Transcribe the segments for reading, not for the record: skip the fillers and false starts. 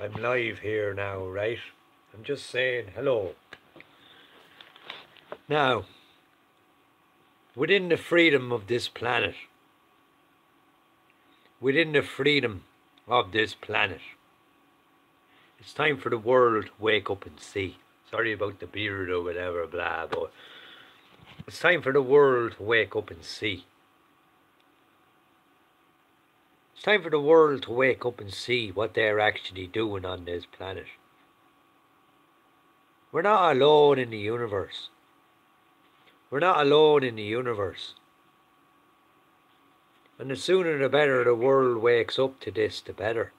I'm live here now, right? I'm just saying hello. Now, within the freedom of this planet, it's time for the world to wake up and see. Sorry about the beard or whatever, blah, but it's time for the world to wake up and see. It's time for the world to wake up and see what they're actually doing on this planet. We're not alone in the universe. We're not alone in the universe. And the sooner the better the world wakes up to this, the better.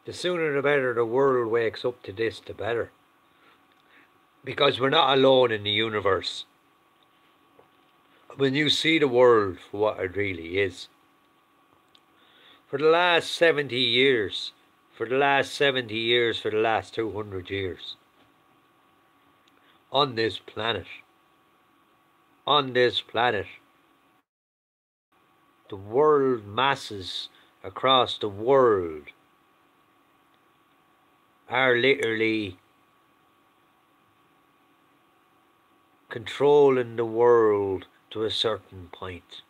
The sooner the better the world wakes up to this, the better. Because we're not alone in the universe. When you see the world for what it really is. For the last 70 years, for the last 200 years, on this planet, the world masses across the world are literally controlling the world to a certain point.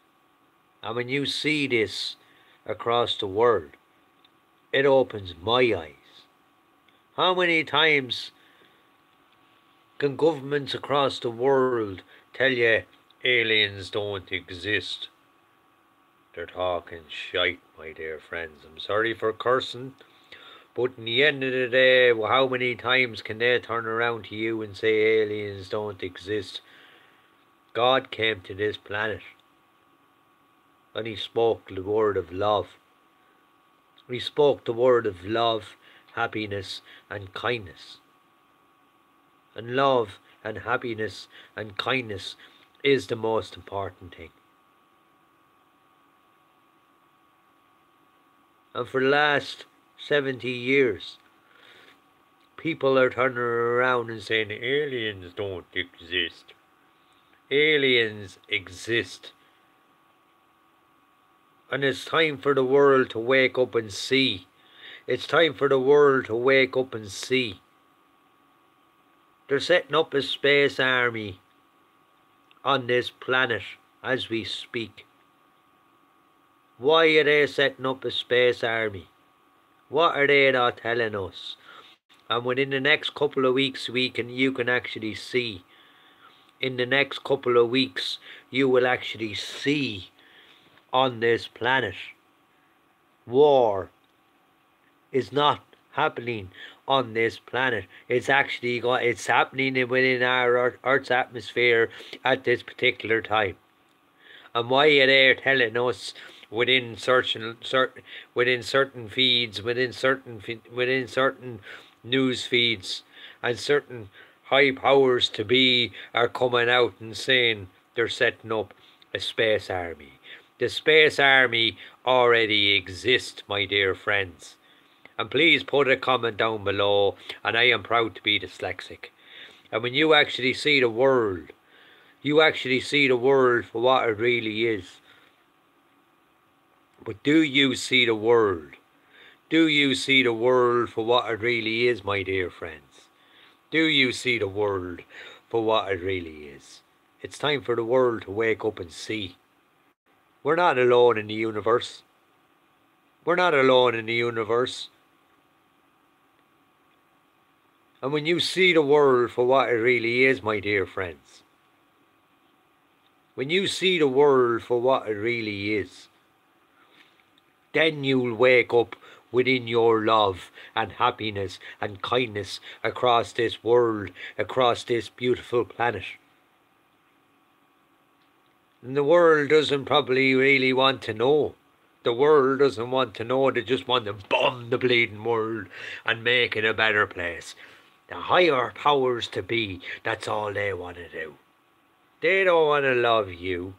And when you see this across the world, it opens my eyes. How many times can governments across the world tell you aliens don't exist? They're talking shite, my dear friends. I'm sorry for cursing, but in the end of the day, how many times can they turn around to you and say aliens don't exist? God came to this planet and he spoke the word of love. He spoke the word of love, happiness and kindness. And love and happiness and kindness is the most important thing. And for the last 70 years, people are turning around and saying aliens don't exist. Aliens exist. And it's time for the world to wake up and see. It's time for the world to wake up and see. They're setting up a space army on this planet as we speak. Why are they setting up a space army? What are they not telling us? And within the next couple of weeks, you can actually see. In the next couple of weeks, you will actually see on this planet. War is not happening on this planet. It's happening within our Earth's atmosphere at this particular time. And why are they telling us within certain feeds, within certain news feeds, and certain high powers to be are coming out and saying they're setting up a space army? The space army already exists, my dear friends. And please put a comment down below, and I am proud to be dyslexic. And when you actually see the world, you actually see the world for what it really is. But do you see the world? Do you see the world for what it really is, my dear friends? Do you see the world for what it really is? It's time for the world to wake up and see. We're not alone in the universe. We're not alone in the universe. And when you see the world for what it really is, my dear friends, when you see the world for what it really is, then you'll wake up within your love and happiness and kindness across this world, across this beautiful planet. And the world doesn't probably really want to know. The world doesn't want to know. They just want to bomb the bleeding world and make it a better place. The higher powers to be, that's all they want to do. They don't want to love you.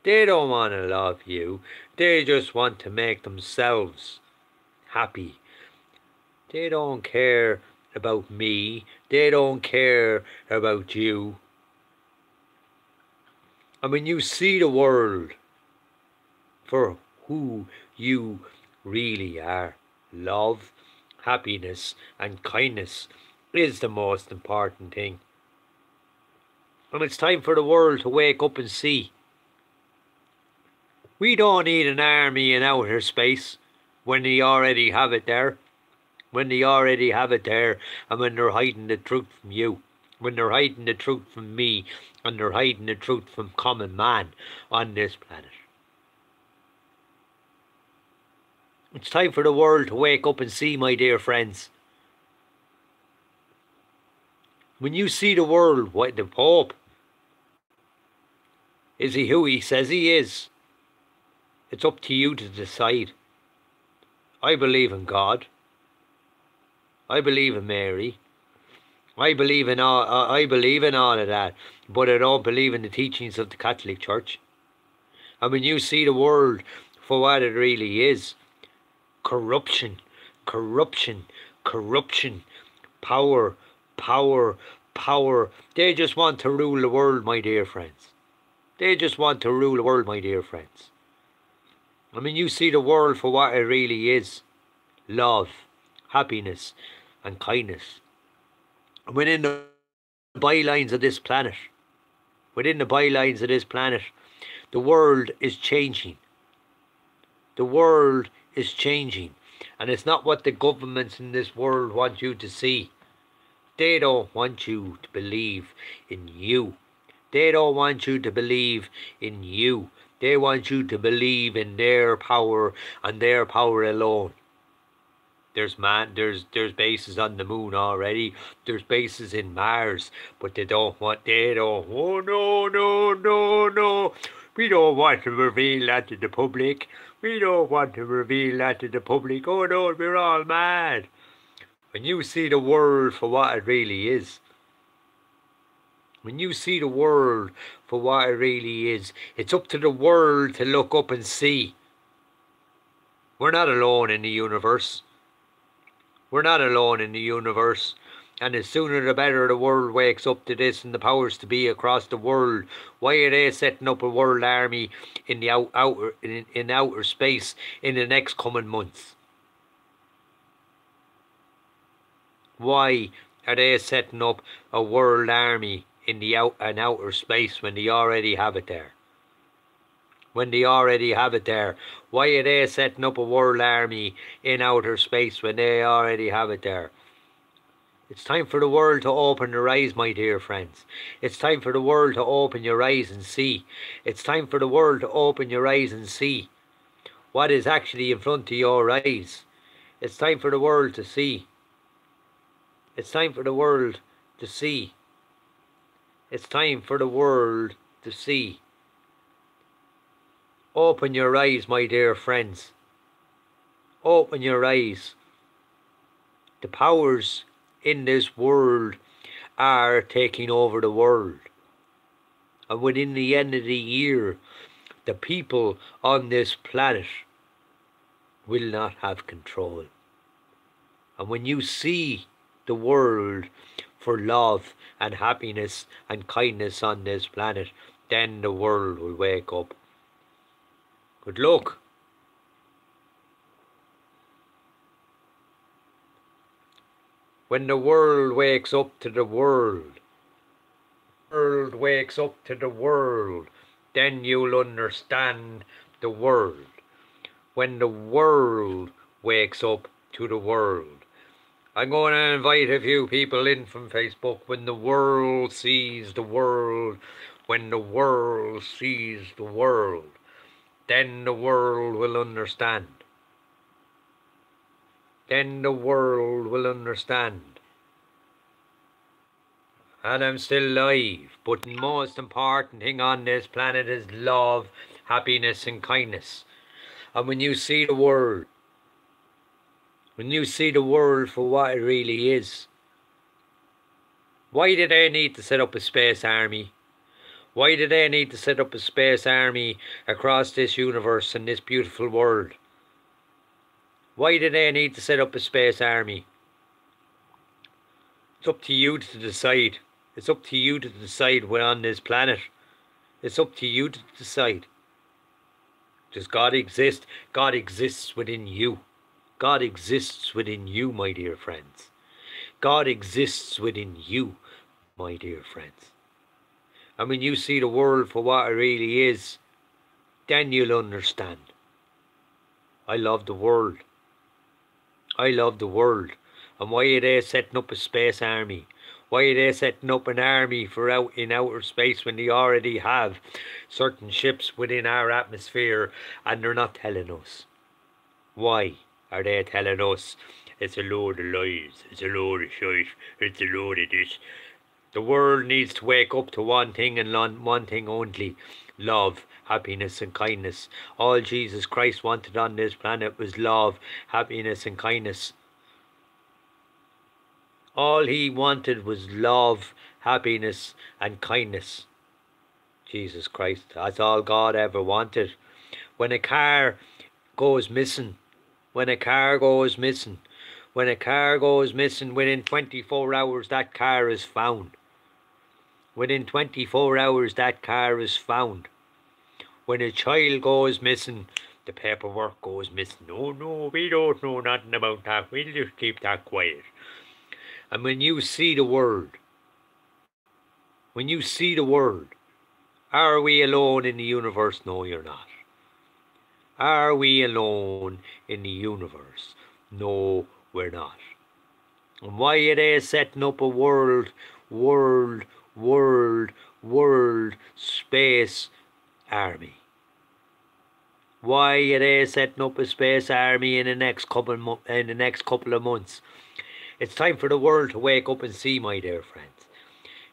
They don't want to love you. They just want to make themselves happy. They don't care about me. They don't care about you. And when you see the world for who you really are, love, happiness and kindness is the most important thing. And it's time for the world to wake up and see. We don't need an army in outer space when they already have it there. When they already have it there, and when they're hiding the truth from you. When they're hiding the truth from me, and they're hiding the truth from common man on this planet. It's time for the world to wake up and see, my dear friends. When you see the world, what the Pope, is he who he says he is? It's up to you to decide. I believe in God. I believe in Mary. I believe in all of that, but I don't believe in the teachings of the Catholic Church. And when you see the world for what it really is, corruption, corruption, corruption, power, power, power. They just want to rule the world, my dear friends. They just want to rule the world, my dear friends. I mean, you see the world for what it really is. Love, happiness, and kindness. And within the bylines of this planet, the world is changing. The world is changing. And it's not what the governments in this world want you to see. They don't want you to believe in you. They don't want you to believe in you. They want you to believe in their power and their power alone. There's bases on the moon already. There's bases in Mars, but oh no. We don't want to reveal that to the public. We don't want to reveal that to the public. Oh no, we're all mad. When you see the world for what it really is, when you see the world for what it really is, it's up to the world to look up and see. We're not alone in the universe. We're not alone in the universe. And the sooner the better the world wakes up to this and the powers to be across the world. Why are they setting up a world army in the outer space in the next coming months? Why are they setting up a world army in the outer space when they already have it there? When they already have it there. Why are they setting up a world army in outer space when they already have it there? It's time for the world to open their eyes, my dear friends. It's time for the world to open your eyes and see. It's time for the world to open your eyes and see what is actually in front of your eyes. It's time for the world to see. It's time for the world to see. It's time for the world to see. Open your eyes, my dear friends. Open your eyes. The powers in this world are taking over the world. And within the end of the year, the people on this planet will not have control. And when you see the world for love and happiness and kindness on this planet, then the world will wake up. Good luck. When the world wakes up to the world, then you'll understand the world. When the world wakes up to the world. I'm going to invite a few people in from Facebook. When the world sees the world, when the world sees the world, then the world will understand. Then the world will understand. And I'm still alive, but the most important thing on this planet is love, happiness and kindness. And when you see the world, for what it really is, why do they need to set up a space army? Why do they need to set up a space army across this universe and this beautiful world? Why do they need to set up a space army? It's up to you to decide. It's up to you to decide when on this planet. It's up to you to decide. Does God exist? God exists within you. God exists within you, my dear friends. God exists within you, my dear friends. And when you see the world for what it really is, then you'll understand. I love the world. I love the world. And why are they setting up a space army? Why are they setting up an army for out in outer space when they already have certain ships within our atmosphere and they're not telling us? Why are they telling us it's a load of lies, it's a load of shite, it's a load of this? The world needs to wake up to one thing and one thing only: love, happiness and kindness. All Jesus Christ wanted on this planet was love, happiness and kindness. All he wanted was love, happiness and kindness. Jesus Christ, that's all God ever wanted. When a car goes missing, when a car goes missing, when a car goes missing, within 24 hours that car is found. Within 24 hours that car is found. When a child goes missing, the paperwork goes missing. No, no, we don't know nothing about that. We'll just keep that quiet. And when you see the world, are we alone in the universe? No, you're not. Are we alone in the universe? No, we're not. And why are they setting up a world space army? Why are they setting up a space army in the next couple of months? It's time for the world to wake up and see, my dear friends.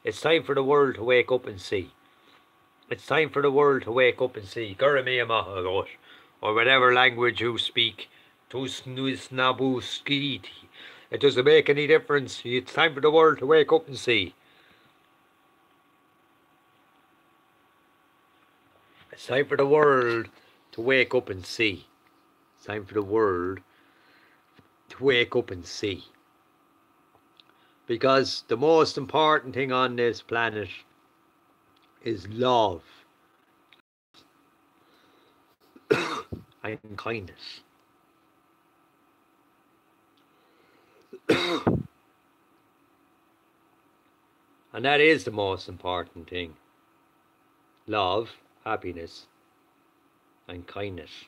It's time for the world to wake up and see. It's time for the world to wake up and see. Or whatever language you speak. It doesn't make any difference. It's time for the world to wake up and see. It's time for the world to wake up and see. It's time for the world to wake up and see. Because the most important thing on this planet is love and kindness. And that is the most important thing. Love, happiness, and kindness.